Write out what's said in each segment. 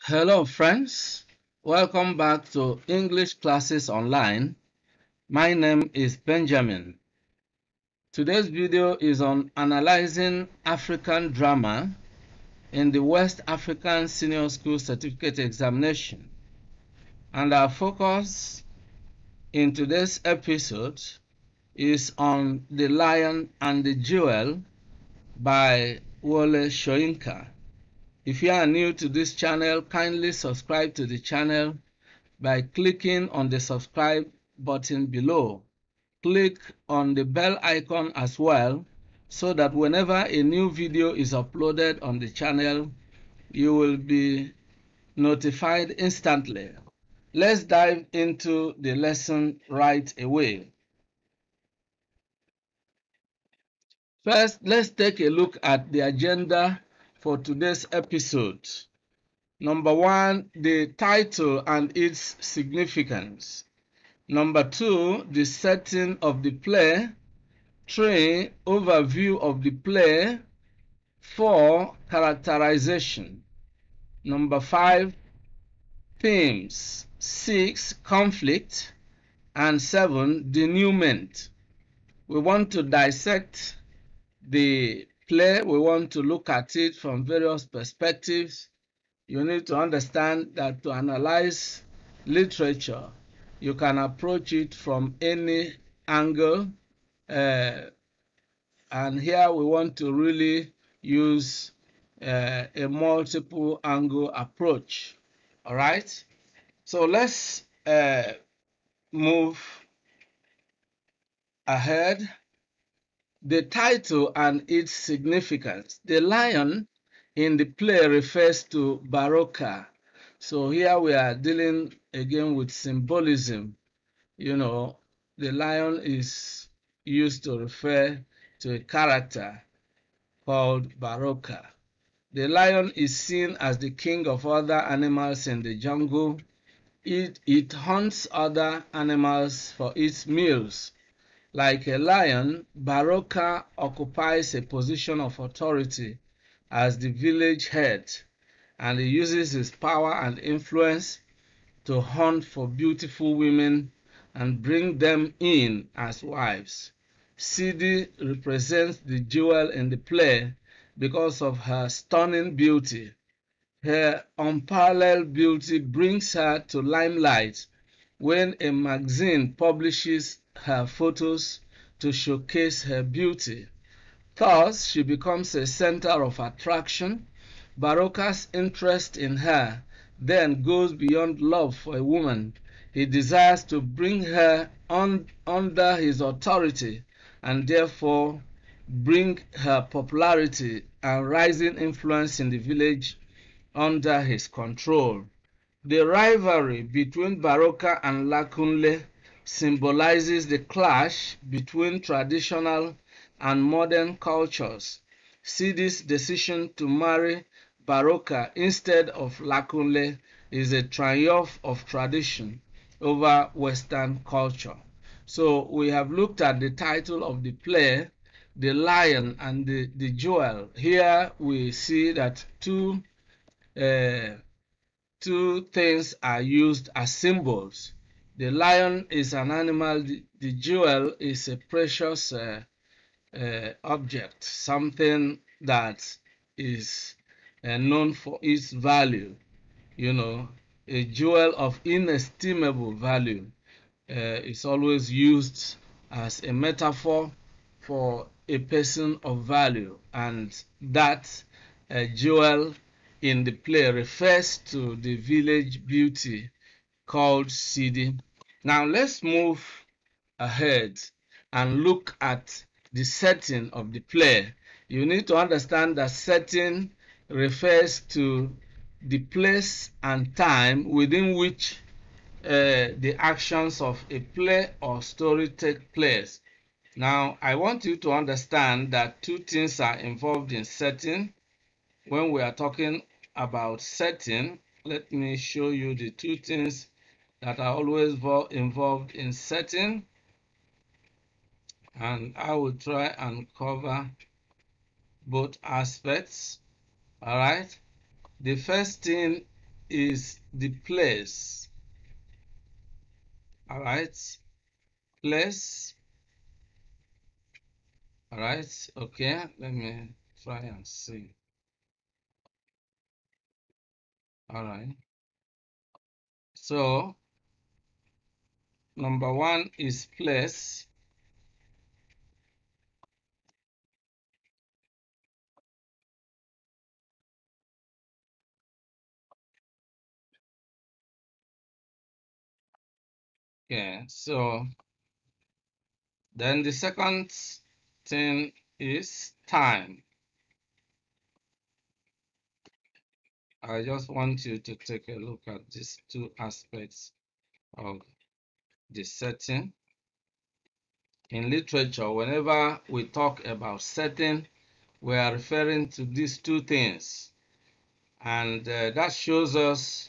Hello friends, welcome back to English Classes Online. My name is Benjamin. Today's video is on analyzing African drama in the West African Senior School Certificate Examination. And our focus in today's episode is on The Lion and the Jewel by Wole Soyinka. If you are new to this channel, kindly subscribe to the channel by clicking on the subscribe button below. Click on the bell icon as well so that whenever a new video is uploaded on the channel, you will be notified instantly. Let's dive into the lesson right away. First, let's take a look at the agenda for today's episode. Number 1, the title and its significance. Number 2, the setting of the play. 3, overview of the play. 4, characterization. Number 5, themes. 6, conflict. And 7, denouement. We want to dissect the play. We want to look at it from various perspectives. You need to understand that to analyze literature, you can approach it from any angle. And here we want to really use a multiple angle approach. All right. So let's move ahead. The title and its significance. The lion in the play refers to Baroka. So here we are dealing again with symbolism. You know, the lion is used to refer to a character called Baroka. The lion is seen as the king of other animals in the jungle. It hunts other animals for its meals. Like a lion, Baroka occupies a position of authority as the village head, and he uses his power and influence to hunt for beautiful women and bring them in as wives. Sidi represents the jewel in the play because of her stunning beauty. Her unparalleled beauty brings her to limelight when a magazine publishes her photos to showcase her beauty. Thus, she becomes a center of attraction. Baroka's interest in her then goes beyond love for a woman. He desires to bring her under his authority and therefore bring her popularity and rising influence in the village under his control. The rivalry between Baroka and Lakunle symbolizes the clash between traditional and modern cultures. Sidi's decision to marry Baroka instead of Lakunle is a triumph of tradition over Western culture. So we have looked at the title of the play, The Lion and the Jewel. Here we see that two things are used as symbols. The lion is an animal, the jewel is a precious object, something that is known for its value. You know, a jewel of inestimable value is always used as a metaphor for a person of value, and that jewel in the play refers to the village beauty called Sidi. Now let's move ahead and look at the setting of the play. You need to understand that setting refers to the place and time within which the actions of a play or story take place. Now, I want you to understand that two things are involved in setting. When we are talking about setting, let me show you the two things that are always involved in setting, and I will try and cover both aspects. All right. The first thing is the place. All right, place. All right, okay, let me try and see. All right, so number one is place. Yeah, so then the second thing is time. I just want you to take a look at these two aspects of the setting. In literature, whenever we talk about setting, we are referring to these two things. And that shows us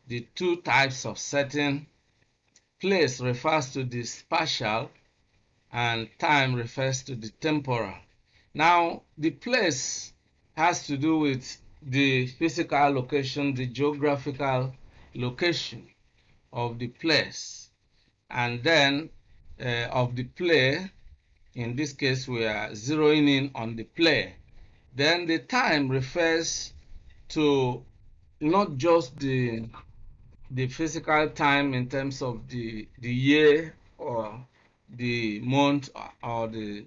the two types of setting. Place refers to the spatial and time refers to the temporal. Now, the place has to do with the physical location, the geographical location of the place, and then of the play. In this case, we are zeroing in on the play. Then the time refers to not just the physical time in terms of the year or the month or the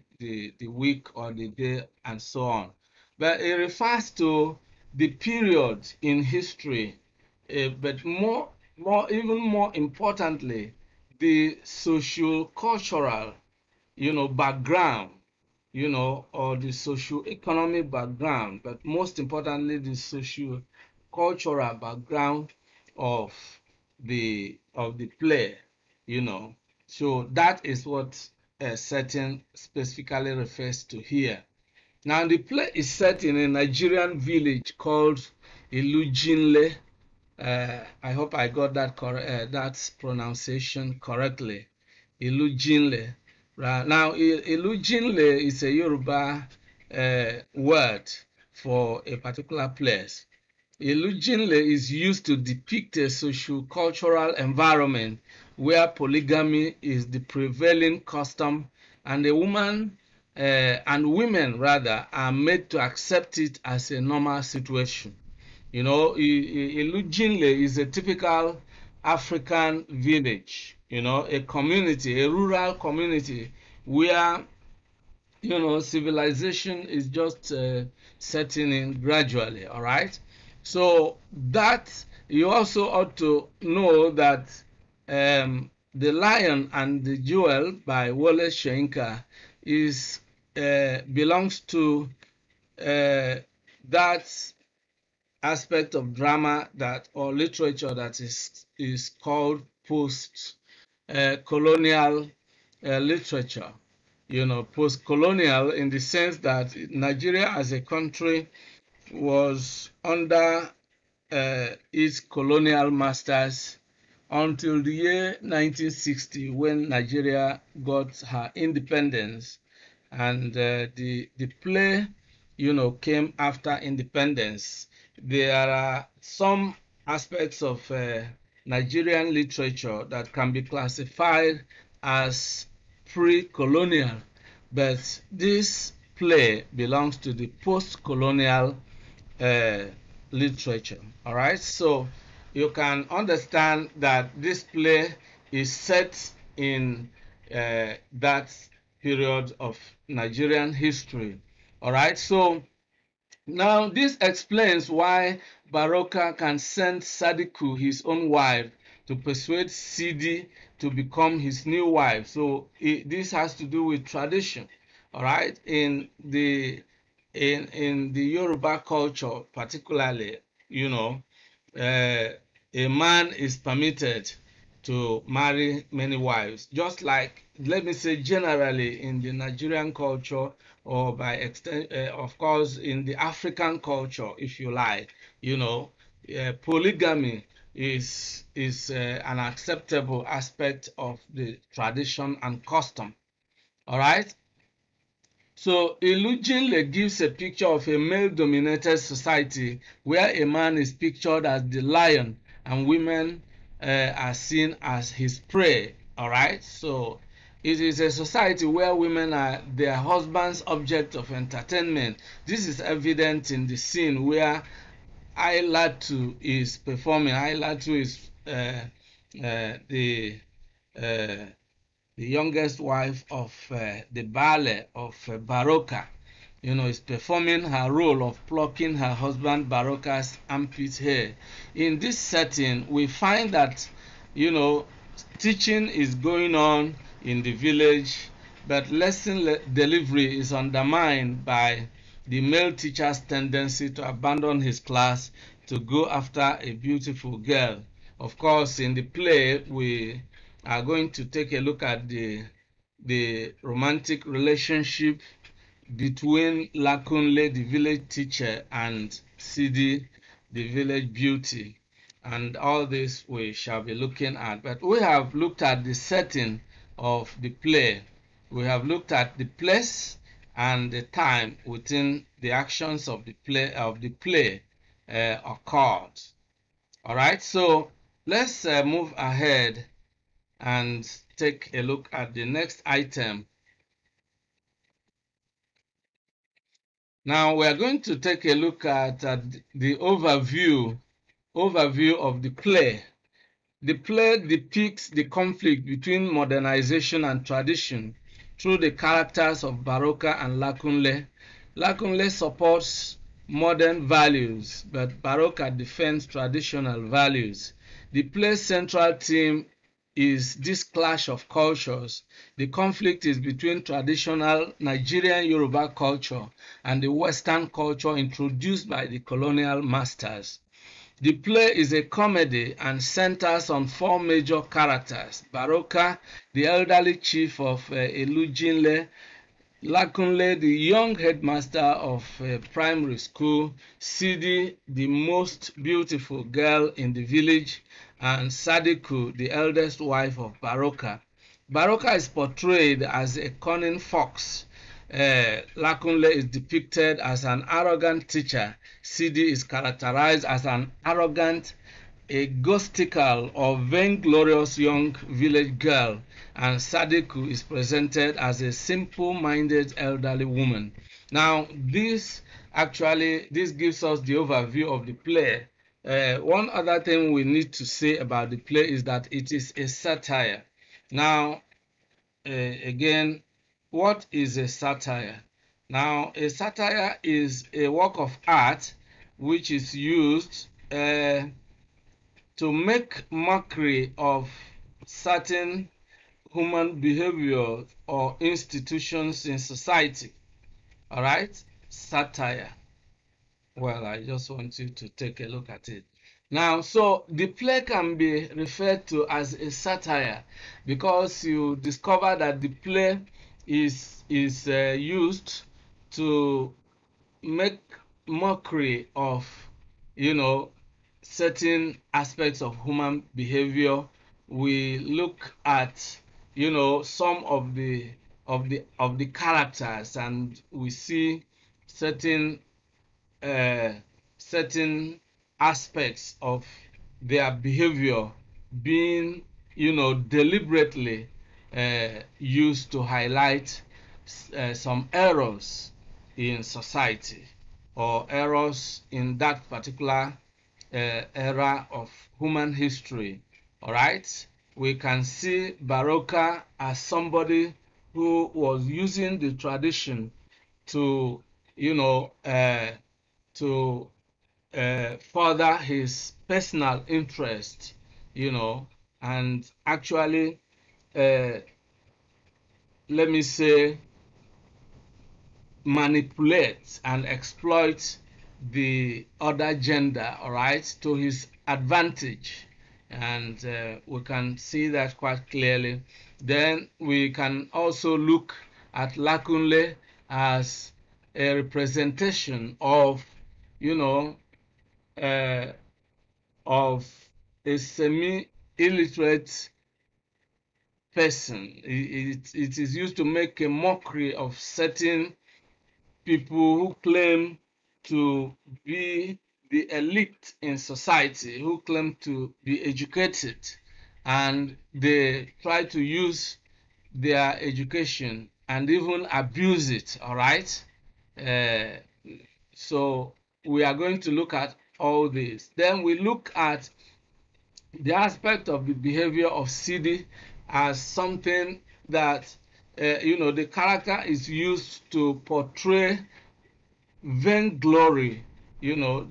week or the day and so on, but it refers to the period in history, but even more importantly, the socio-cultural, background, or the socio-economic background, but most importantly, the socio-cultural background of the play, you know. So that is what a setting specifically refers to here. Now, the play is set in a Nigerian village called Illunjire. I hope I got that pronunciation correctly. Illunjire. Right. Now, Illunjire is a Yoruba word for a particular place. Illunjire is used to depict a socio-cultural environment where polygamy is the prevailing custom, and a woman and women rather are made to accept it as a normal situation. Illunjire is a typical African village, a community, a rural community where, civilization is just setting in gradually, all right? So that you also ought to know that The Lion and the Jewel by Wole Soyinka belongs to that aspect of drama or literature that is called post-colonial literature. Post-colonial in the sense that Nigeria as a country was under its colonial masters until the year 1960, when Nigeria got her independence, and the play, came after independence. There are some aspects of Nigerian literature that can be classified as pre-colonial, but this play belongs to the post-colonial literature. All right, so you can understand that this play is set in that period of Nigerian history. All right, so now this explains why Baroka can send Sadiku, his own wife, to persuade Sidi to become his new wife. So this has to do with tradition. All right, in the Yoruba culture, particularly, a man is permitted to marry many wives, just like, let me say, generally in the Nigerian culture, or by extent, of course, in the African culture, if you like. Polygamy is an acceptable aspect of the tradition and custom. All right. So Illunjire gives a picture of a male-dominated society where a man is pictured as the lion and women are seen as his prey. All right, so it is a society where women are their husband's object of entertainment. This is evident in the scene where Ailatu is performing. Ailatu is the uh, the youngest wife of the Baale of Baroka. Is performing her role of plucking her husband Baroka's armpit hair. In this setting, we find that, teaching is going on in the village, but lesson delivery is undermined by the male teacher's tendency to abandon his class to go after a beautiful girl. Of course, in the play, we are going to take a look at the romantic relationship between Lakunle, the village teacher, and Sidi, the village beauty. And all this we shall be looking at. But we have looked at the setting of the play. We have looked at the place and the time within the actions of the play occurred. All right, so let's move ahead and take a look at the next item. Now we are going to take a look at the overview of the play. The play depicts the conflict between modernization and tradition through the characters of Baroka and Lakunle. Lakunle supports modern values, but Baroka defends traditional values. The play's central theme is this clash of cultures. The conflict is between traditional Nigerian Yoruba culture and the Western culture introduced by the colonial masters. The play is a comedy and centers on four major characters: Baroka, the elderly chief of Illunjire; Lakunle, the young headmaster of a primary school; Sidi, the most beautiful girl in the village; and Sadiku, the eldest wife of Baroka. Baroka is portrayed as a cunning fox. Lakunle is depicted as an arrogant teacher. Sidi is characterized as an arrogant, egotistical or vainglorious young village girl, and Sadiku is presented as a simple-minded elderly woman. Now, this gives us the overview of the play. One other thing we need to say about the play is that it is a satire. Now, again, what is a satire? Now, a satire is a work of art which is used to make mockery of certain human behavior or institutions in society. All right? Satire. Well, I just want you to take a look at it. Now, so the play can be referred to as a satire because you discover that the play is used to make mockery of, certain aspects of human behavior. We look at, some of the characters, and we see certain certain aspects of their behavior being, deliberately used to highlight some errors in society or errors in that particular era of human history. All right, we can see Baroka as somebody who was using the tradition to, to further his personal interest, and actually, let me say, manipulate and exploit the other gender, all right, to his advantage. And we can see that quite clearly. Then we can also look at Lakunle as a representation of, uh, of a semi-illiterate person. It is used to make a mockery of certain people who claim to be the elite in society who claim to be educated, and they try to use their education and even abuse it, all right? Uh, so we are going to look at all this. Then we look at the aspect of the behavior of Sidi as something that, the character is used to portray vainglory, the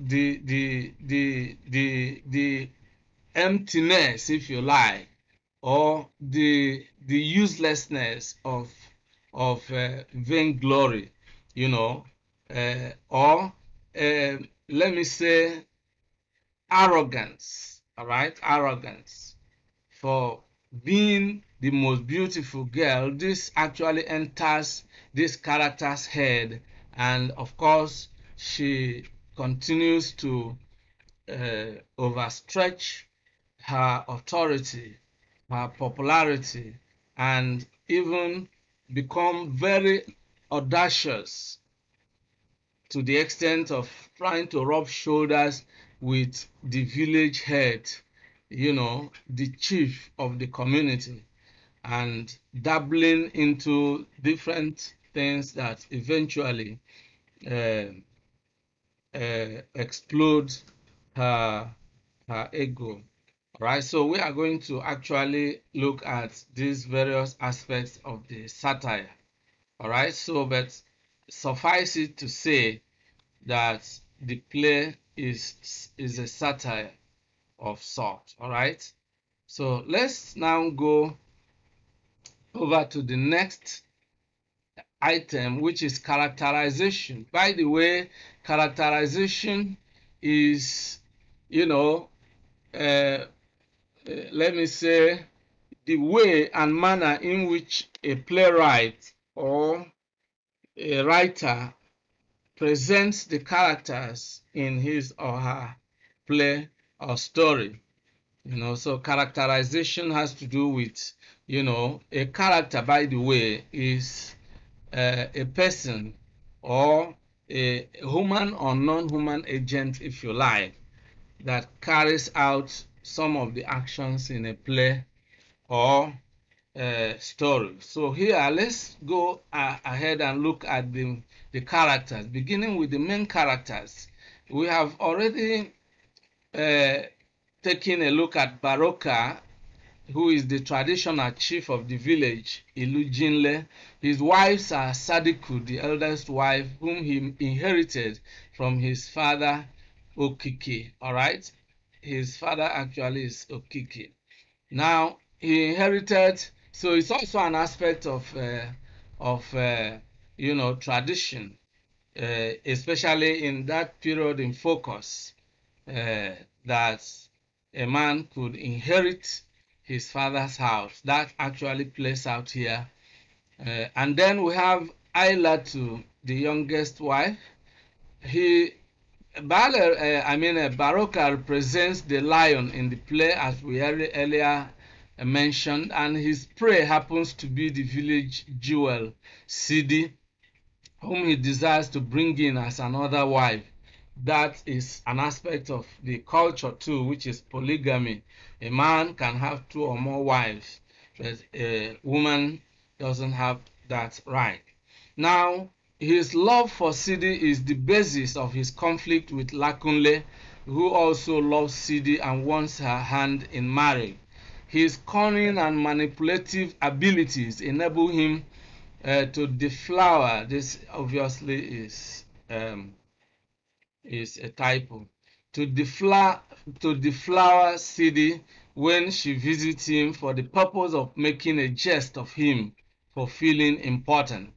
emptiness, if you like, or the uselessness of vainglory, or let me say arrogance. All right, arrogance for being the most beautiful girl. This actually enters this character's head, and of course she continues to overstretch her authority, her popularity, and even become very audacious to the extent of trying to rub shoulders with the village head, the chief of the community, and dabbling into different things that eventually uh, explode her ego. All right, so we are going to actually look at these various aspects of the satire. All right, so but suffice it to say that the play is a satire of sort. All right, so let's now go over to the next item, which is characterization. By the way, characterization is, let me say, the way and manner in which a playwright or a writer presents the characters in his or her play or story. So characterization has to do with, a character, by the way, is a person or a human or non-human agent, if you like, that carries out some of the actions in a play or story. So here, let's go ahead and look at the characters, beginning with the main characters. We have already taken a look at Baroka, who is the traditional chief of the village, Illunjire. His wives are Sadiku, the eldest wife, whom he inherited from his father, Okike. All right? His father actually is Okike. Now, he inherited, so it's also an aspect of tradition, especially in that period in focus, that a man could inherit his father's house. That actually plays out here. And then we have Ailatu, the youngest wife. Baroka represents the lion in the play, as we earlier mentioned, and his prey happens to be the village jewel, Sidi, whom he desires to bring in as another wife. That is an aspect of the culture too, which is polygamy. A man can have two or more wives, but a woman doesn't have that right. Now, his love for Sidi is the basis of his conflict with Lakunle, who also loves Sidi and wants her hand in marriage. His cunning and manipulative abilities enable him to deflower. This obviously is a typo. To deflower Sidi when she visits him for the purpose of making a jest of him for feeling important.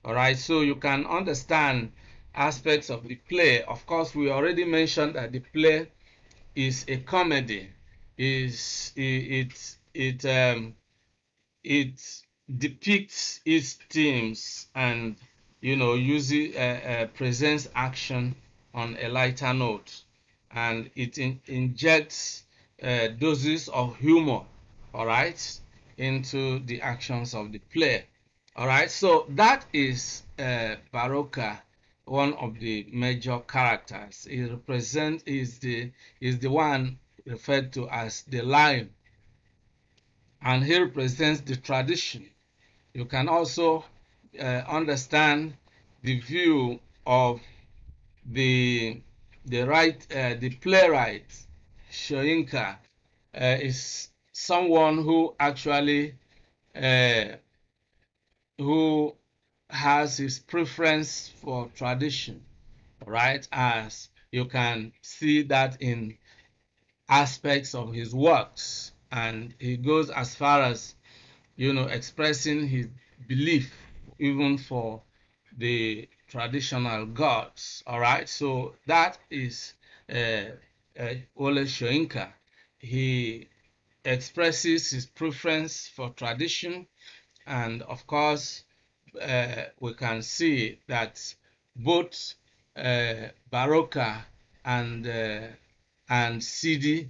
All right, so you can understand aspects of the play. Of course, we already mentioned that the play is a comedy. It depicts its themes and uses presents action on a lighter note, and it injects doses of humor, all right, into the actions of the play. All right, so that is Baroka. one of the major characters. He represents is the one referred to as the lion, and he represents the tradition. You can also understand the view of the the playwright Soyinka is someone who actually uh, who has his preference for tradition, right? As you can see that in aspects of his works, and he goes as far as expressing his belief even for the traditional gods. All right, so that is Wole Soyinka. He expresses his preference for tradition, and of course, we can see that both Baroka and Sidi,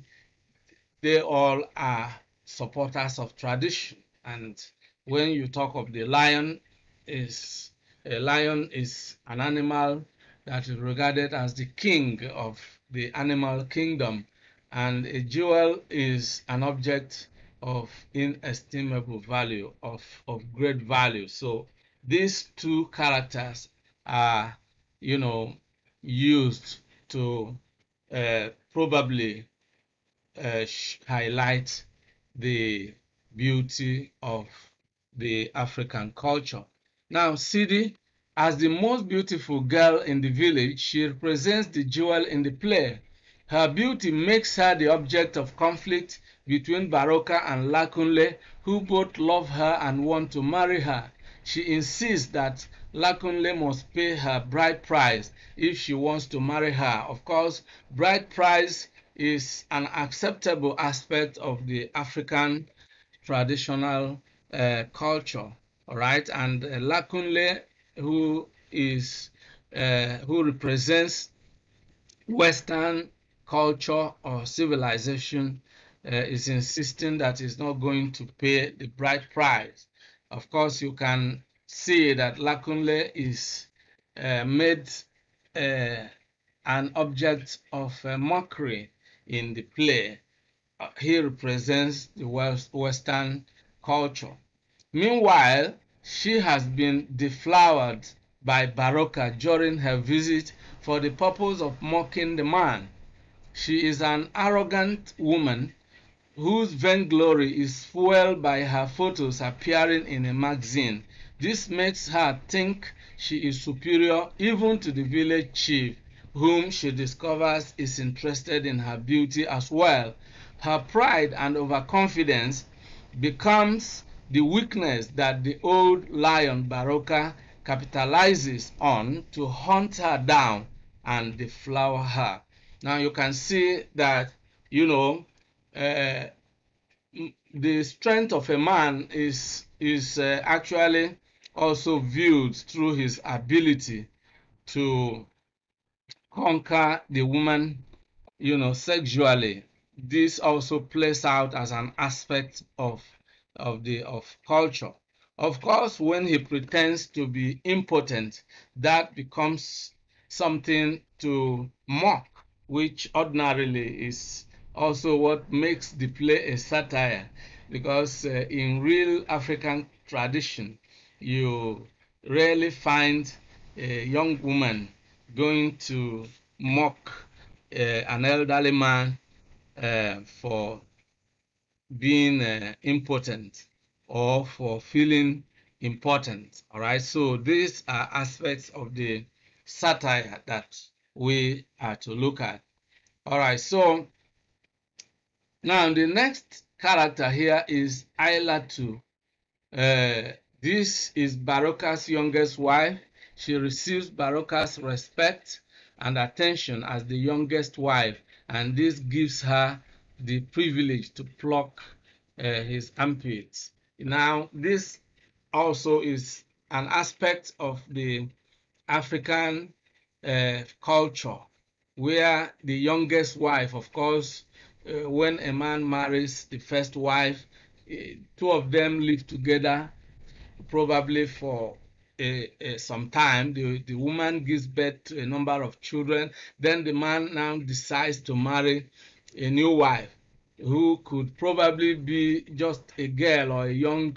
they all are supporters of tradition. And when you talk of the lion, a lion is an animal that is regarded as the king of the animal kingdom, and a jewel is an object of inestimable value, of great value. So these two characters are, used to probably highlight the beauty of the African culture. Now, Sidi, as the most beautiful girl in the village, she represents the jewel in the play. Her beauty makes her the object of conflict between Baroka and Lakunle, who both love her and want to marry her. She insists that Lakunle must pay her bride price if she wants to marry her. Of course, bride price is an acceptable aspect of the African traditional culture. All right, and Lakunle, who represents Western culture or civilization, is insisting that he's not going to pay the bride price. Of course, you can see that Lakunle is made an object of mockery in the play. He represents the Western culture. Meanwhile, she has been deflowered by Baroka during her visit for the purpose of mocking the man. She is an arrogant woman whose vainglory is fueled by her photos appearing in a magazine. This makes her think she is superior even to the village chief, whom she discovers is interested in her beauty as well. Her pride and overconfidence becomes the weakness that the old lion Baroka capitalizes on to hunt her down and deflower her. Now you can see that, uh, the strength of a man is actually also viewed through his ability to conquer the woman, sexually. This also plays out as an aspect of culture. Of course, when he pretends to be impotent, that becomes something to mock, which ordinarily is also what makes the play a satire, because in real African tradition, you rarely find a young woman going to mock an elderly man for being impotent or for feeling important. All right, so these are aspects of the satire that we are to look at. All right, so now the next character here is Ailatu. This is Baroka's youngest wife. She receives Baroka's respect and attention as the youngest wife, and this gives her the privilege to pluck his armpits. Now, this also is an aspect of the African culture, where the youngest wife, of course, when a man marries the first wife, two of them live together probably for some time, the woman gives birth to a number of children. Then the man now decides to marry a new wife who could probably be just a girl or a young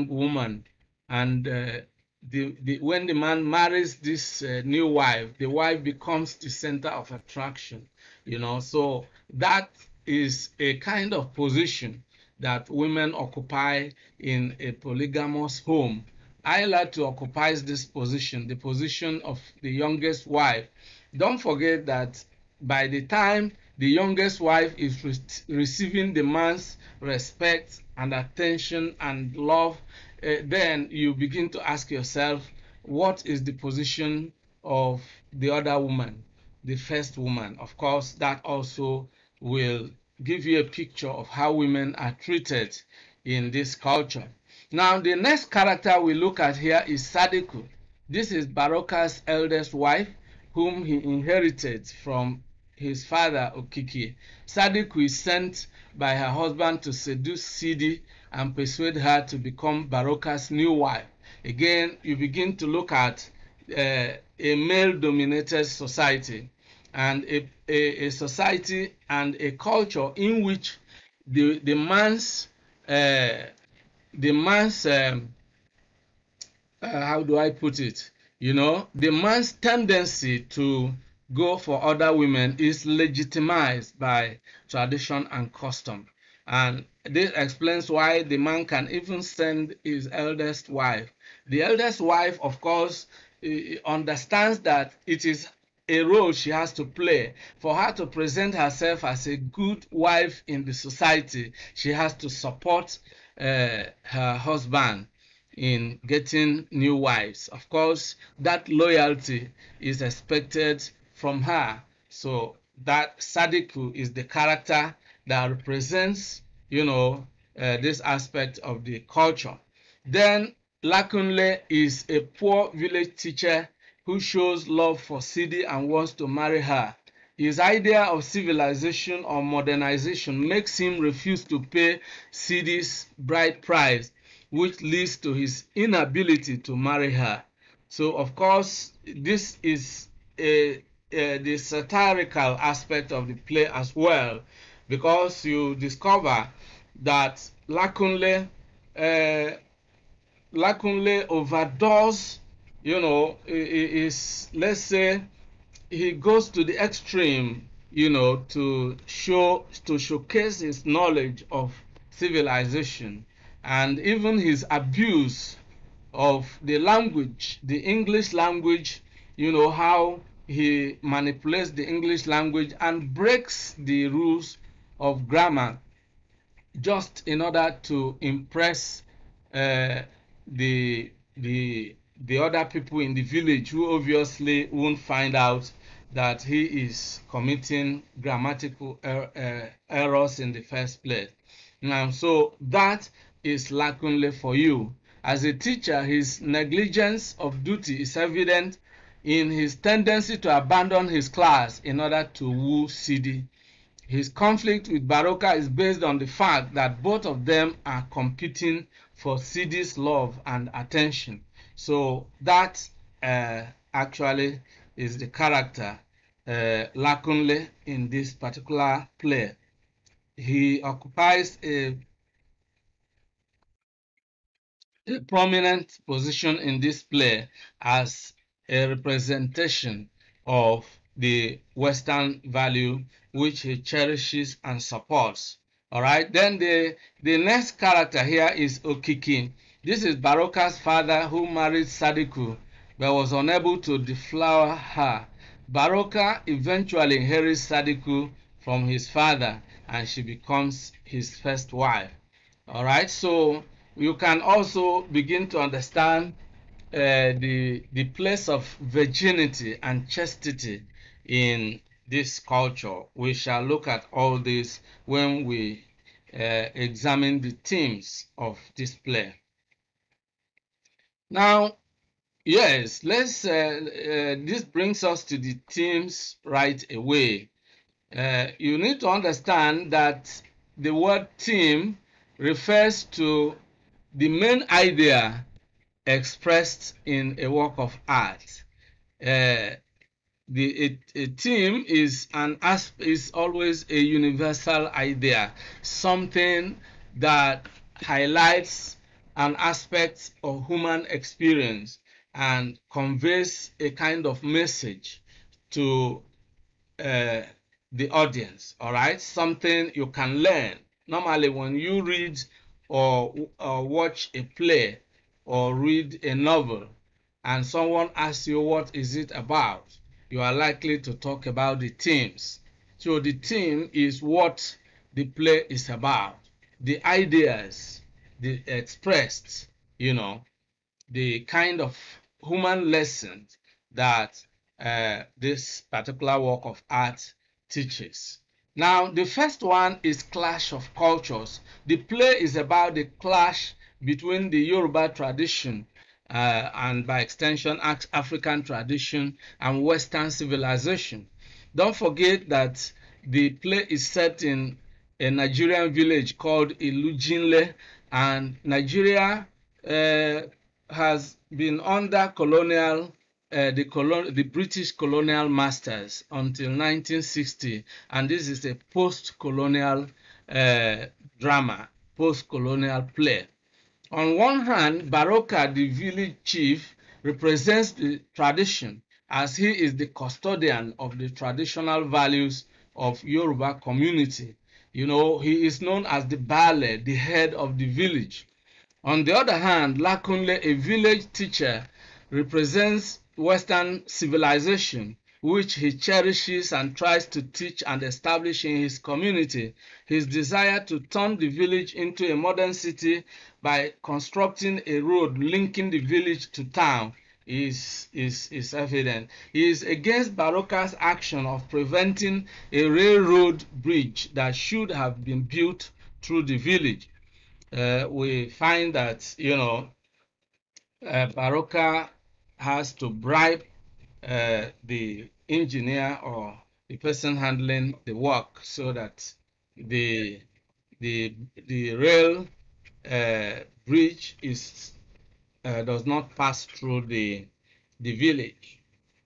woman. And when the man marries this new wife, the wife becomes the center of attraction, so that is a kind of position that women occupy in a polygamous home. Isla to occupies this position, the position of the youngest wife. Don't forget that by the time the youngest wife is receiving the man's respect and attention and love, then you begin to ask yourself, what is the position of the other woman, the first woman? Of course, that also will give you a picture of how women are treated in this culture. Now, the next character we look at here is Sadiku. This is Baroka's eldest wife, whom he inherited from his father Okiki. Sadiku is sent by her husband to seduce Sidi and persuade her to become Baroka's new wife. Again, you begin to look at a male-dominated society, and a society and a culture in which the man's how do I put it? The man's tendency to go for other women is legitimized by tradition and custom. And this explains why the man can even send his eldest wife. The eldest wife, of course, understands that it is a role she has to play. For her to present herself as a good wife in the society, she has to support her husband in getting new wives. Of course, that loyalty is expected from her. So that Sadiku is the character that represents, this aspect of the culture. Then Lakunle is a poor village teacher who shows love for Sidi and wants to marry her. His idea of civilization or modernization makes him refuse to pay Sidi's bride price, which leads to his inability to marry her. So, of course, this is the satirical aspect of the play as well, because you discover that Lakunle overdoes, let's say, he goes to the extreme, to showcase his knowledge of civilization, and even his abuse of the language, the English language, how he manipulates the English language and breaks the rules of grammar just in order to impress the other people in the village, who obviously won't find out that he is committing grammatical errors in the first place. Now, so that is Lakunle for you. As a teacher, his negligence of duty is evident in his tendency to abandon his class in order to woo Sidi. His conflict with Baroka is based on the fact that both of them are competing for Sidi's love and attention. So that actually is the character Lakunle in this particular play. He occupies a prominent position in this play as a representation of the Western value which he cherishes and supports. All right, then the next character here is Okiki. This is Baroka's father, who married Sadiku but was unable to deflower her. Baroka eventually inherits Sadiku from his father, and she becomes his first wife. All right, so you can also begin to understand the place of virginity and chastity in this culture. We shall look at all this when we examine the themes of this play. Now, yes, let's. This brings us to the themes right away. You need to understand that the word theme refers to the main idea expressed in a work of art. A theme is always a universal idea, something that highlights an aspect of human experience and conveys a kind of message to uh, the audience. All right, something you can learn. Normally, when you read or watch a play or read a novel, and someone asks you what is it about, you are likely to talk about the themes. So the theme is what the play is about, the ideas, the expressed, the kind of human lessons that this particular work of art teaches. Now, the first one is Clash of Cultures. The play is about the clash between the Yoruba tradition and by extension African tradition and Western civilization. Don't forget that the play is set in a Nigerian village called Illunjire, and Nigeria has been under colonial the British colonial masters until 1960, and this is a post-colonial drama, post-colonial play. On one hand, Baroka, the village chief, represents the tradition as he is the custodian of the traditional values of Yoruba community. He is known as the Baale, the head of the village. On the other hand, Lakunle, a village teacher, represents Western civilization, which he cherishes and tries to teach and establish in his community. His desire to turn the village into a modern city by constructing a road linking the village to town is evident. He is against Baroka's action of preventing a railroad bridge that should have been built through the village. We find that Baroka has to bribe the engineer or the person handling the work so that the rail bridge does not pass through the village.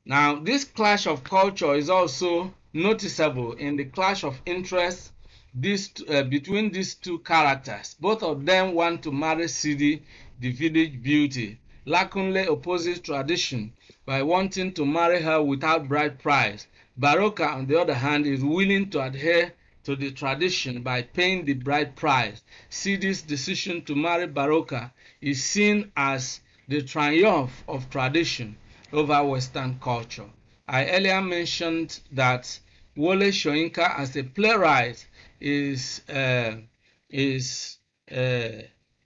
Now, this clash of culture is also noticeable in the clash of interest between these two characters. Both of them want to marry Sidi, the village beauty. Lakunle opposes tradition by wanting to marry her without bride price. Baroka, on the other hand, is willing to adhere to the tradition by paying the bride price. Sidi's decision to marry Baroka is seen as the triumph of tradition over Western culture. I earlier mentioned that Wole Soyinka, as a playwright, is a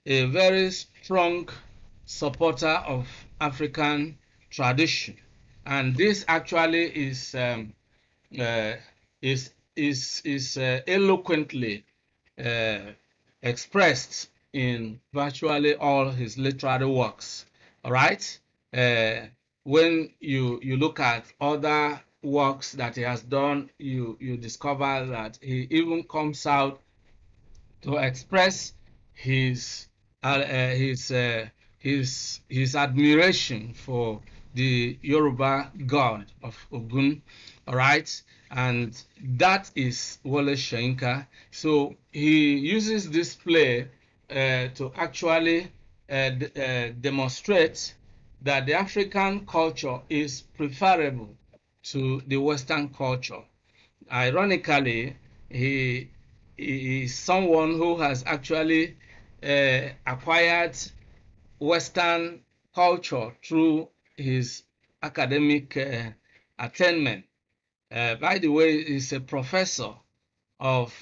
very strong supporter of African tradition, and this actually is eloquently expressed in virtually all his literary works. All right, when you look at other works that he has done, you discover that he even comes out to express his admiration for the Yoruba god of Ogun. All right, and that is Wole Soyinka. So he uses this play to actually demonstrate that the African culture is preferable to the Western culture. Ironically, he is someone who has actually acquired Western culture through his academic attainment. By the way, he's a professor of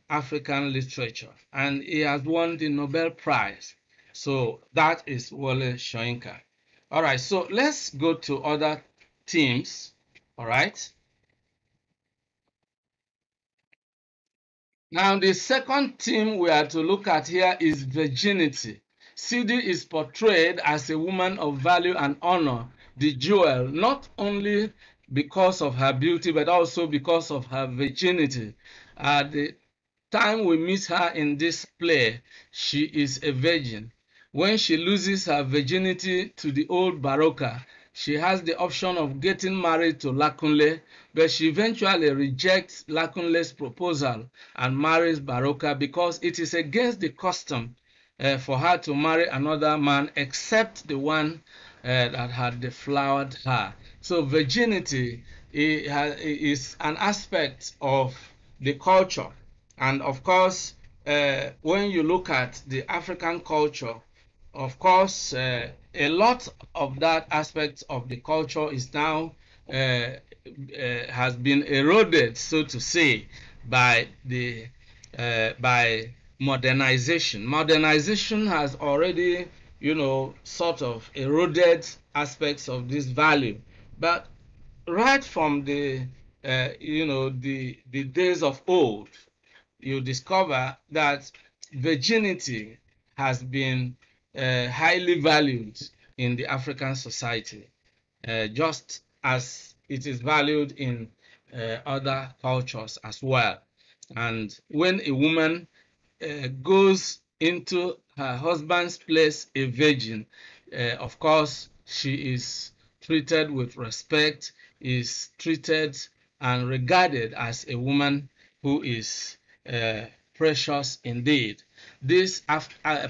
African literature, and he has won the Nobel Prize. So that is Wole Soyinka. All right, so let's go to other themes. All right. Now, the second theme we are to look at here is virginity. Sidi is portrayed as a woman of value and honor, the jewel, not only because of her beauty, but also because of her virginity. At the time we meet her in this play, she is a virgin. When she loses her virginity to the old Baroka, she has the option of getting married to Lakunle, but she eventually rejects Lakunle's proposal and marries Baroka because it is against the custom for her to marry another man except the one that had deflowered her. So virginity is an aspect of the culture. And of course, when you look at the African culture, of course, a lot of that aspect of the culture is now has been eroded, so to say, by the by modernization. Modernization has already, sort of eroded aspects of this value. But right from the days of old, you discover that virginity has been highly valued in the African society, just as it is valued in other cultures as well. And when a woman goes into her husband's place a virgin, of course, she is treated with respect, is treated and regarded as a woman who is precious indeed. This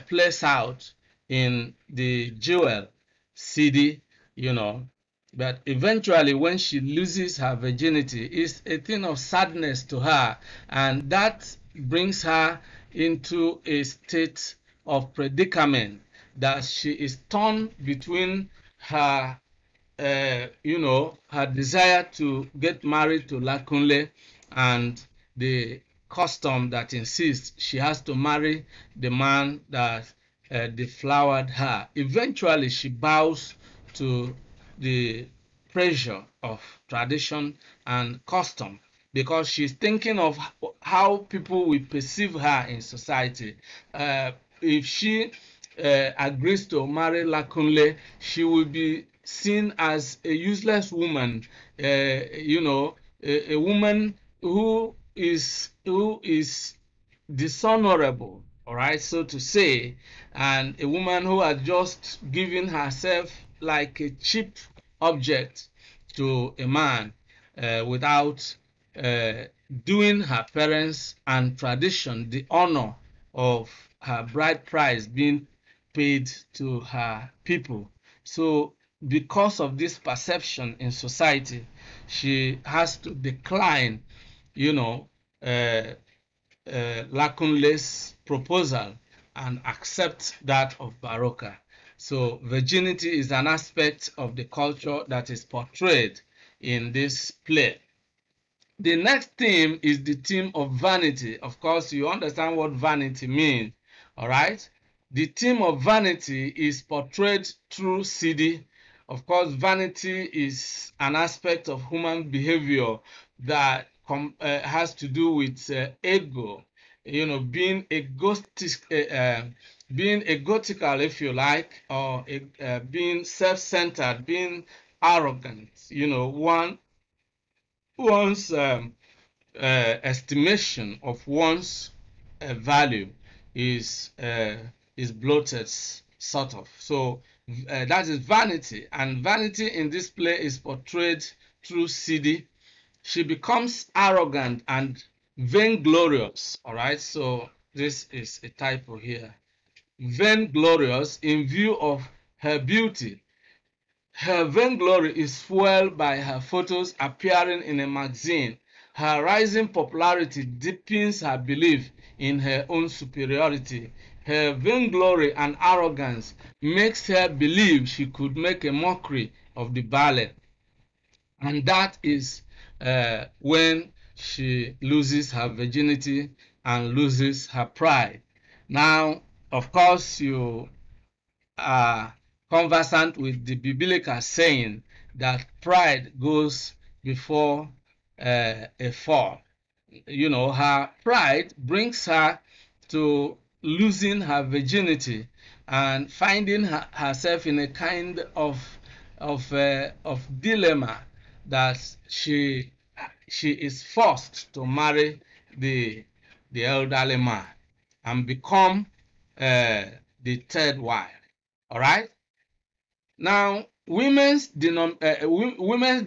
plays out in the jewel, Sidi, but eventually when she loses her virginity, it's a thing of sadness to her, and that brings her into a state of predicament that she is torn between her her desire to get married to Lakunle and the custom that insists she has to marry the man that deflowered her. Eventually, she bows to the pressure of tradition and custom because she's thinking of how people will perceive her in society. If she agrees to marry Lakunle, she will be seen as a useless woman, a woman who is dishonorable, all right, so to say, and a woman who has just given herself like a cheap object to a man without uh, doing her parents and tradition the honor of her bride price being paid to her people. So because of this perception in society, she has to decline, you know, uh, Lakunle's proposal and accept that of Baroka. So virginity is an aspect of the culture that is portrayed in this play. The next theme is the theme of vanity. Of course, you understand what vanity means, all right? The theme of vanity is portrayed through Sidi. Of course, vanity is an aspect of human behavior that has to do with ego, being being egotistical, if you like, or being self-centered, being arrogant. One's estimation of one's value is bloated, sort of. So that is vanity, and vanity in this play is portrayed through Sidi. She becomes arrogant and vainglorious. All right, so this is a typo here. Vainglorious in view of her beauty. Her vainglory is fueled by her photos appearing in a magazine. Her rising popularity deepens her belief in her own superiority. Her vainglory and arrogance makes her believe she could make a mockery of the ballet. And that is when she loses her virginity and loses her pride. Now, of course, you are conversant with the biblical saying that pride goes before a fall. Her pride brings her to losing her virginity and finding herself in a kind of dilemma that she is forced to marry the elderly man and become the third wife. All right. Now, women's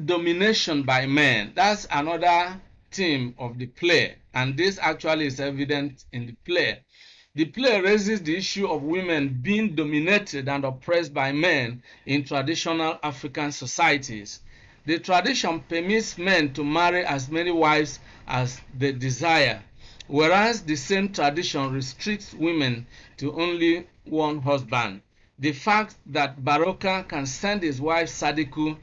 domination by men, that's another theme of the play, and this actually is evident in the play. The play raises the issue of women being dominated and oppressed by men in traditional African societies. The tradition permits men to marry as many wives as they desire, whereas the same tradition restricts women to only one husband. The fact that Baroka can send his wife Sadiku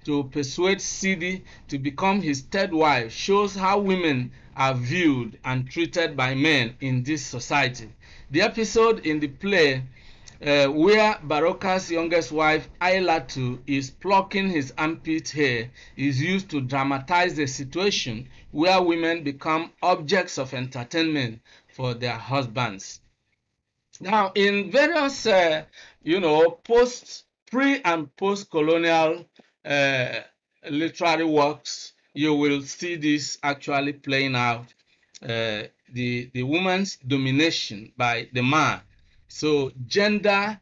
to persuade Sidi to become his third wife shows how women are viewed and treated by men in this society. The episode in the play where Baroka's youngest wife Ailatu is plucking his armpit hair is used to dramatize the situation where women become objects of entertainment for their husbands. Now, in various, pre and post-colonial literary works, you will see this actually playing out, the woman's domination by the man. So, gender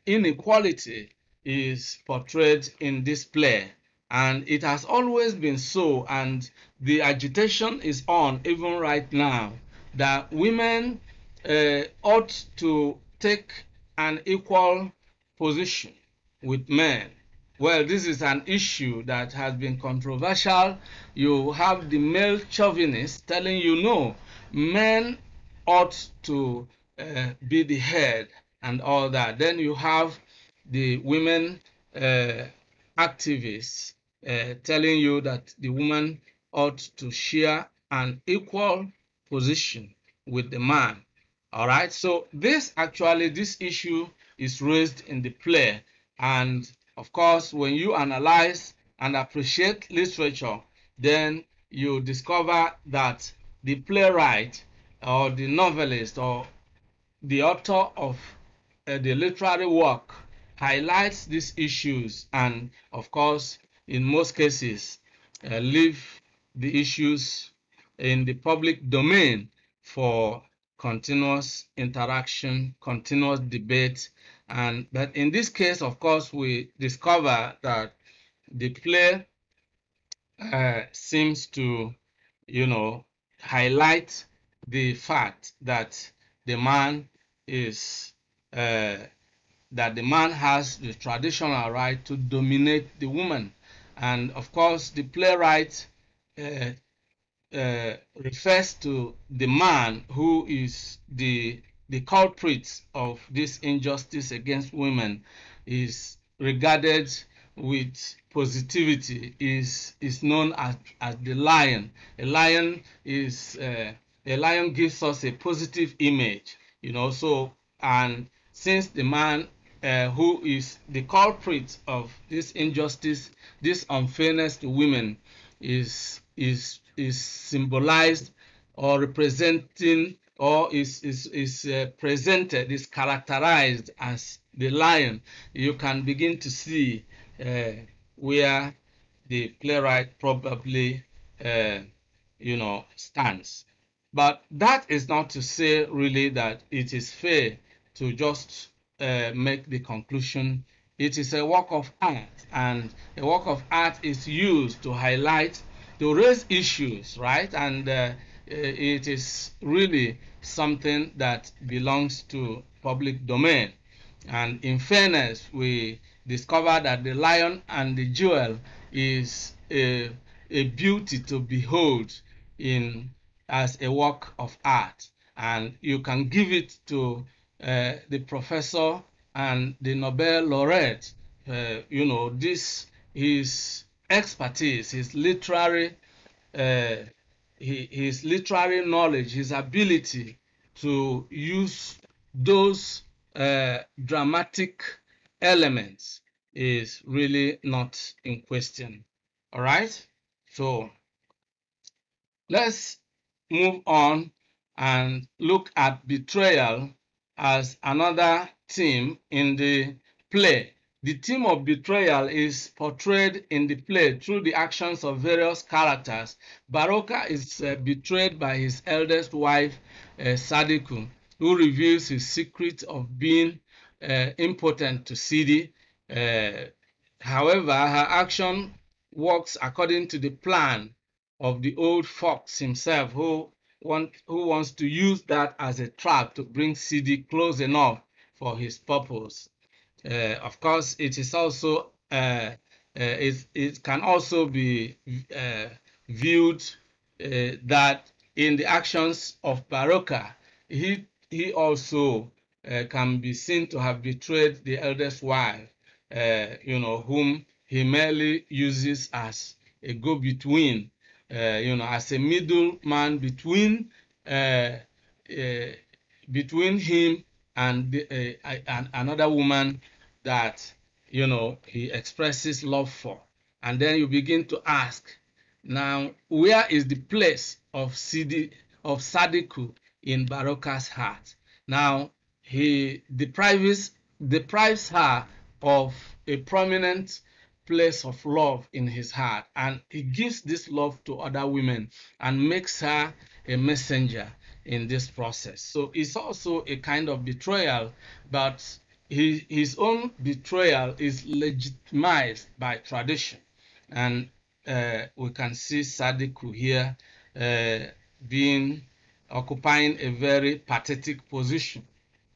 inequality is portrayed in this play, and it has always been so, and the agitation is on even right now that women ought to take an equal position with men. Well, this is an issue that has been controversial. You have the male chauvinists telling you no, men ought to be the head and all that. Then you have the women activists telling you that the woman ought to share an equal position with the man. All right, so this issue is raised in the play, and of course, when you analyze and appreciate literature, then you discover that the playwright or the novelist or the author of the literary work highlights these issues, and of course, in most cases, leave the issues in the public domain for continuous interaction, continuous debate. And but in this case, of course, we discover that the play seems to, highlight the fact that the man is that the man has the traditional right to dominate the woman, and of course, the playwright refers to the man who is the culprit of this injustice against women, is regarded with positivity, is known as the lion. A lion gives us a positive image, so, and since the man who is the culprit of this injustice, this unfairness to women, is symbolized or representing, or is presented, is characterized as the lion, you can begin to see where the playwright probably stands. But that is not to say really that it is fair to just make the conclusion. It is a work of art, and a work of art is used to highlight, to raise issues, right? And it is really something that belongs to public domain. And in fairness, we discover that the lion and the jewel is a beauty to behold as a work of art, and you can give it to the professor and the Nobel laureate. This his expertise, his literary knowledge, his ability to use those dramatic elements is really not in question. All right, so let's move on and look at betrayal as another theme in the play. The theme of betrayal is portrayed in the play through the actions of various characters. Baroka is betrayed by his eldest wife, Sadiku. who reveals his secret of being impotent to Sidi. However, her action works according to the plan of the old fox himself, who wants to use that as a trap to bring Sidi close enough for his purpose. Of course, it is also it can also be viewed that in the actions of Baroka, he also can be seen to have betrayed the eldest wife, whom he merely uses as a go-between, as a middleman between between him and, and another woman that he expresses love for. And then you begin to ask, now where is the place of Sidi, of Sadiku in Baroka's heart? Now he deprives her of a prominent place of love in his heart, and he gives this love to other women and makes her a messenger in this process. So it's also a kind of betrayal, but his own betrayal is legitimized by tradition. And we can see Sadiku here occupying a very pathetic position,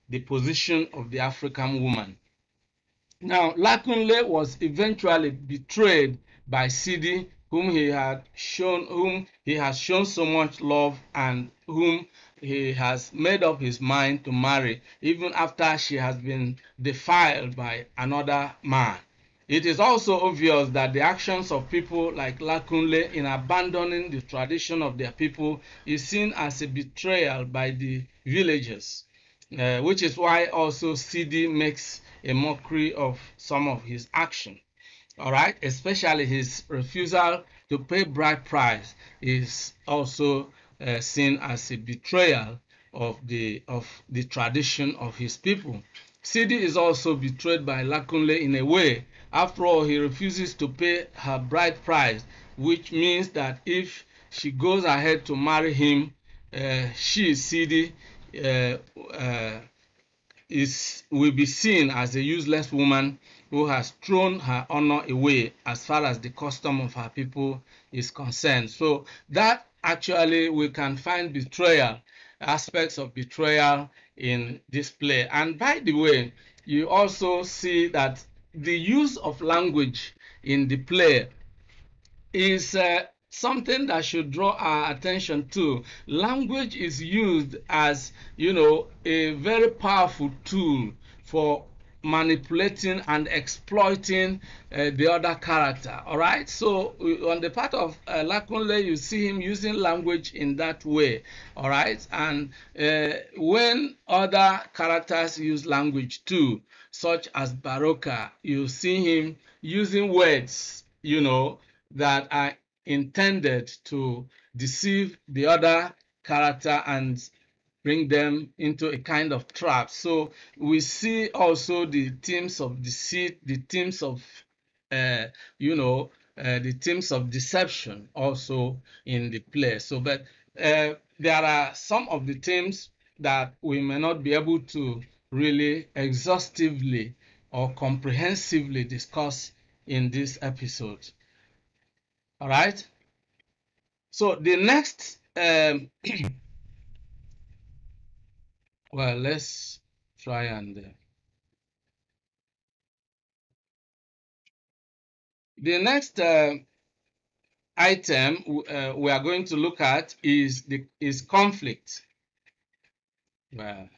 the position of the African woman. Now, Lakunle was eventually betrayed by Sidi, whom he has shown so much love and whom he has made up his mind to marry, even after she has been defiled by another man. It is also obvious that the actions of people like Lakunle in abandoning the tradition of their people is seen as a betrayal by the villagers, which is why also Sidi makes a mockery of some of his action. All right, especially his refusal to pay bride price is also seen as a betrayal of the tradition of his people. Sidi is also betrayed by Lakunle in a way. After all, he refuses to pay her bride price, which means that if she goes ahead to marry him, she, Sidi, will be seen as a useless woman who has thrown her honor away as far as the custom of her people is concerned. So that actually we can find betrayal, aspects of betrayal in this play. And by the way, you also see that the use of language in the play is something that should draw our attention to. Language is used as, a very powerful tool for manipulating and exploiting the other character. All right, so on the part of Lakunle, you see him using language in that way. All right, and when other characters use language too, such as Baroka, you see him using words, that are intended to deceive the other character and bring them into a kind of trap. So we see also the themes of deceit, the themes of the themes of deception also in the play. So, but there are some of the themes that we may not be able to really exhaustively or comprehensively discuss in this episode. All right. So the next, well, let's try and the next item we are going to look at is conflict. Well,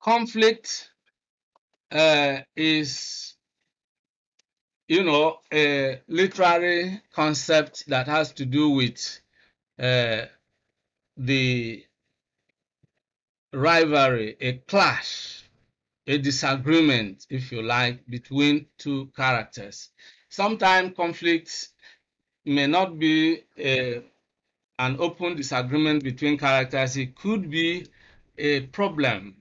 conflict is, a literary concept that has to do with the rivalry, a clash, a disagreement, if you like, between two characters. Sometimes conflicts may not be an open disagreement between characters. It could be a problem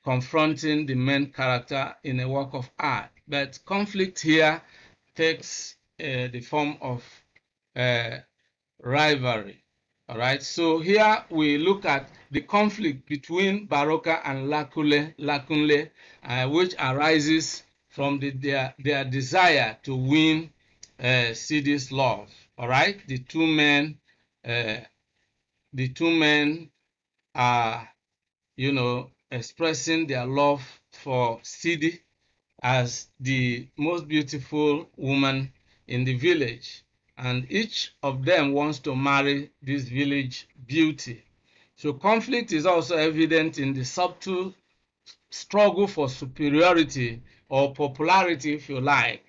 confronting the main character in a work of art. But conflict here takes the form of rivalry. All right, so here we look at the conflict between Baroka and Lakunle, which arises from their desire to win Sidi's love. All right, uh, the two men are, expressing their love for Sidi as the most beautiful woman in the village, and each of them wants to marry this village beauty. So conflict is also evident in the subtle struggle for superiority or popularity, if you like,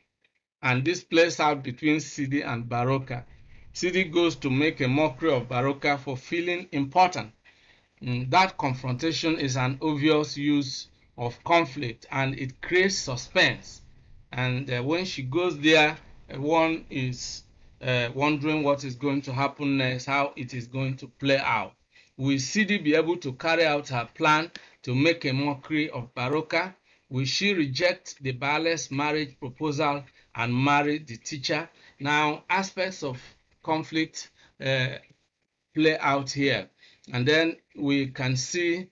and this plays out between Sidi and Baroka. Sidi goes to make a mockery of Baroka for feeling important. That confrontation is an obvious use of conflict, and it creates suspense. And when she goes there, one is wondering what is going to happen next, how it is going to play out. Will Sidi be able to carry out her plan to make a mockery of Baroka? Will she reject the Baale's marriage proposal and marry the teacher? Now, aspects of conflict play out here. And then we can see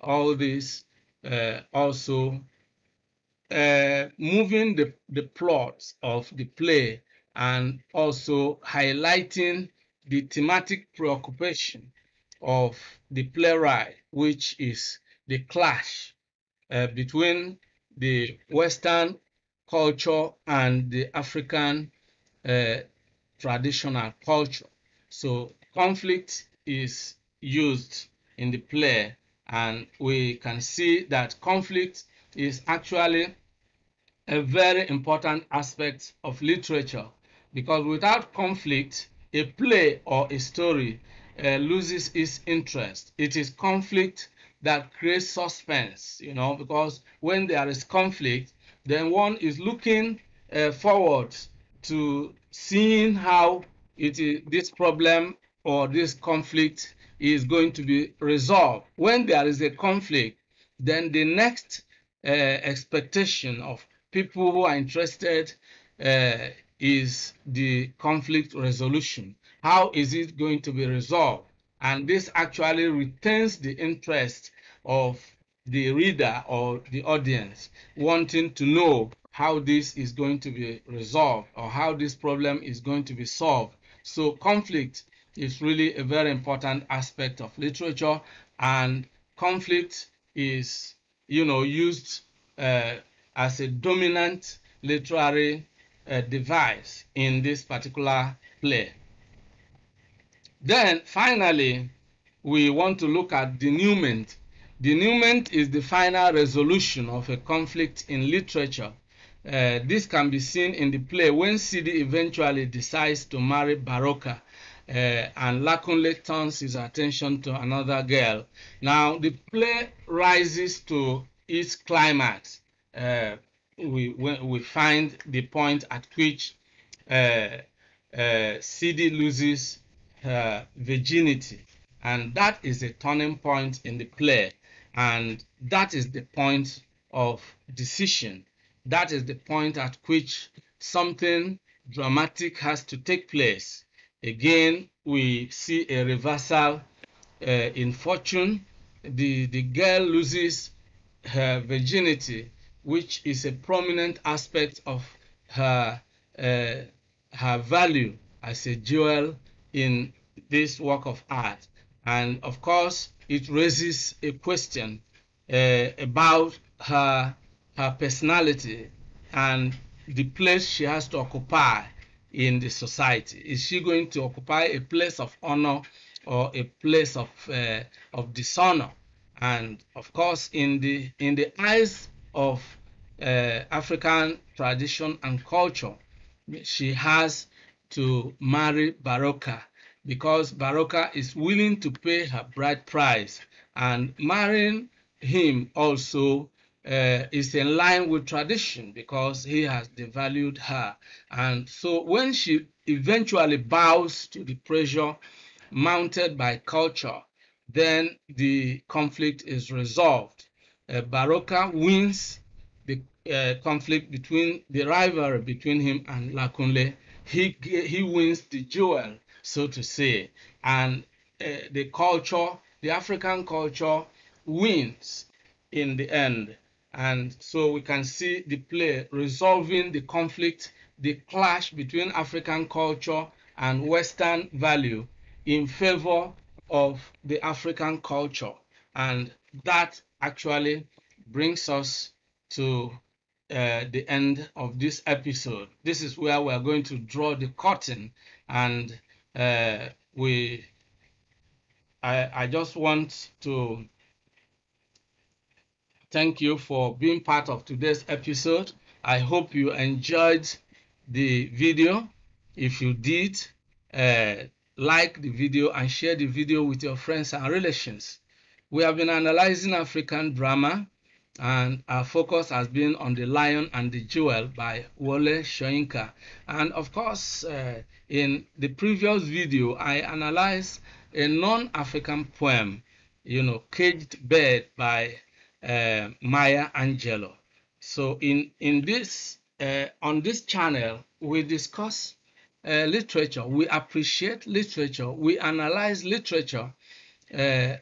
all this also moving the plots of the play and also highlighting the thematic preoccupation of the playwright, which is the clash between the Western culture and the African traditional culture. So conflict is used in the play, and we can see that conflict is actually a very important aspect of literature, because without conflict, a play or a story loses its interest. It is conflict that creates suspense, because when there is conflict, then one is looking forward to seeing how this problem or this conflict is going to be resolved. When there is a conflict, then the next expectation of people who are interested is the conflict resolution. How is it going to be resolved? And this actually retains the interest of the reader or the audience, wanting to know how this is going to be resolved or how this problem is going to be solved. So conflict is really a very important aspect of literature, and conflict is, used as a dominant literary device in this particular play. Then finally, we want to look at denouement. Denouement is the final resolution of a conflict in literature. This can be seen in the play when Sidi eventually decides to marry Baroka and Lakunle turns his attention to another girl. Now the play rises to its climax. We find the point at which Sidi loses her virginity, and that is a turning point in the play, and that is the point of decision. That is the point at which something dramatic has to take place. Again, we see a reversal in fortune. The girl loses her virginity, which is a prominent aspect of her value as a jewel in this work of art. And of course, it raises a question about her personality and the place she has to occupy in the society. Is she going to occupy a place of honor or a place of dishonor? And of course, in the eyes of African tradition and culture, she has to marry Baroka, because Baroka is willing to pay her bride price, and marrying him also is in line with tradition because he has devalued her. And so when she eventually bows to the pressure mounted by culture, then the conflict is resolved. Baroka wins conflict between the rivalry between him and Lakunle, he wins the jewel, so to say, and the culture, the African culture, wins in the end. And so we can see the play resolving the conflict, the clash between African culture and Western value in favor of the African culture. And that actually brings us to the end of this episode. This is where we are going to draw the curtain, and I just want to thank you for being part of today's episode. I hope you enjoyed the video. If you did, like the video and share the video with your friends and relations. We have been analyzing African drama, and our focus has been on The Lion and the Jewel by Wole Soyinka. And of course, in the previous video, I analyzed a non-African poem, Caged Bird by Maya Angelou. So in this on this channel, we discuss literature, we appreciate literature, we analyze literature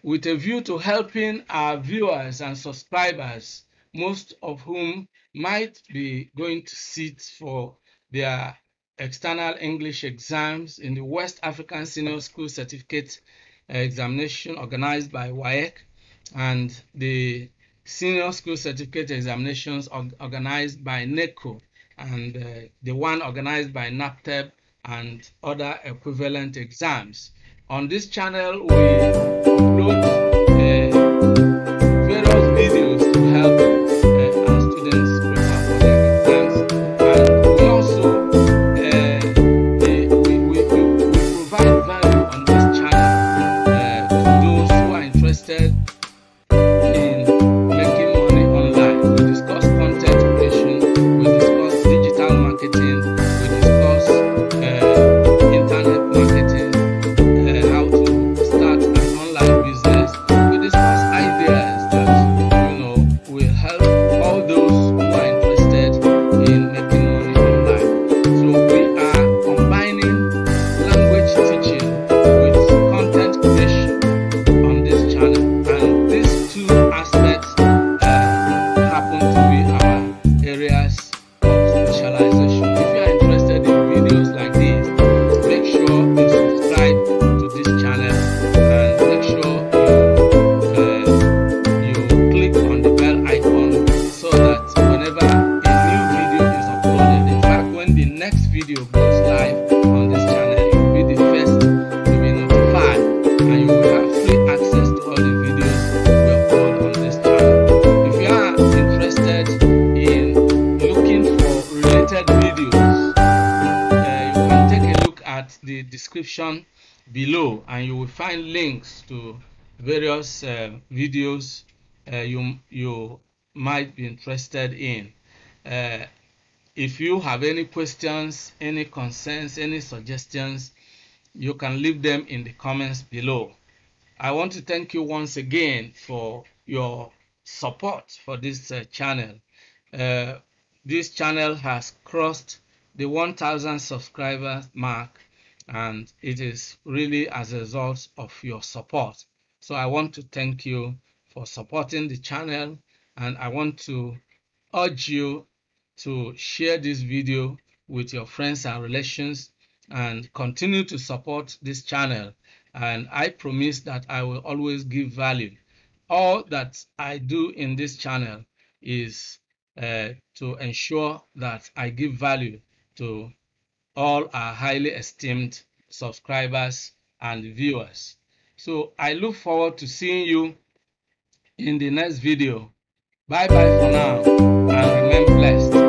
with a view to helping our viewers and subscribers, most of whom might be going to sit for their external English exams in the West African Senior School Certificate examination organized by WAEC, and the Senior School Certificate examinations organized by NECO, and the one organized by NAPTEB and other equivalent exams. On this channel, we upload various videos to help our students prepare for their exams, and we also we provide value on this channel to those who are interested in making money online. We discuss content creation, we discuss digital marketing, we discuss internet marketing, how to start an online business. We discuss ideas that will help all those who are interested in making money online. So we are combining language teaching with content creation on this channel, and these two aspects happen to be our areas of specialization. If you are interested in videos like this, make sure you subscribe to this channel, and make sure you click on the bell icon so that whenever a new video is uploaded, in fact when the next video goes live on this channel, you will be the first to be notified, and you will have free access to all the videos we upload on this channel. If you are interested in looking for related videos, you can take a look at the description below, and you will find links to various videos you might be interested in. If you have any questions, any concerns, any suggestions, you can leave them in the comments below. I want to thank you once again for your support for this channel. This channel has crossed the 1,000 subscribers mark, and it is really as a result of your support. So I want to thank you for supporting the channel, and I want to urge you to share this video with your friends and relations, and continue to support this channel. And I promise that I will always give value. All that I do in this channel is to ensure that I give value to all our highly esteemed subscribers and viewers. So I look forward to seeing you in the next video. Bye bye for now, and remain blessed.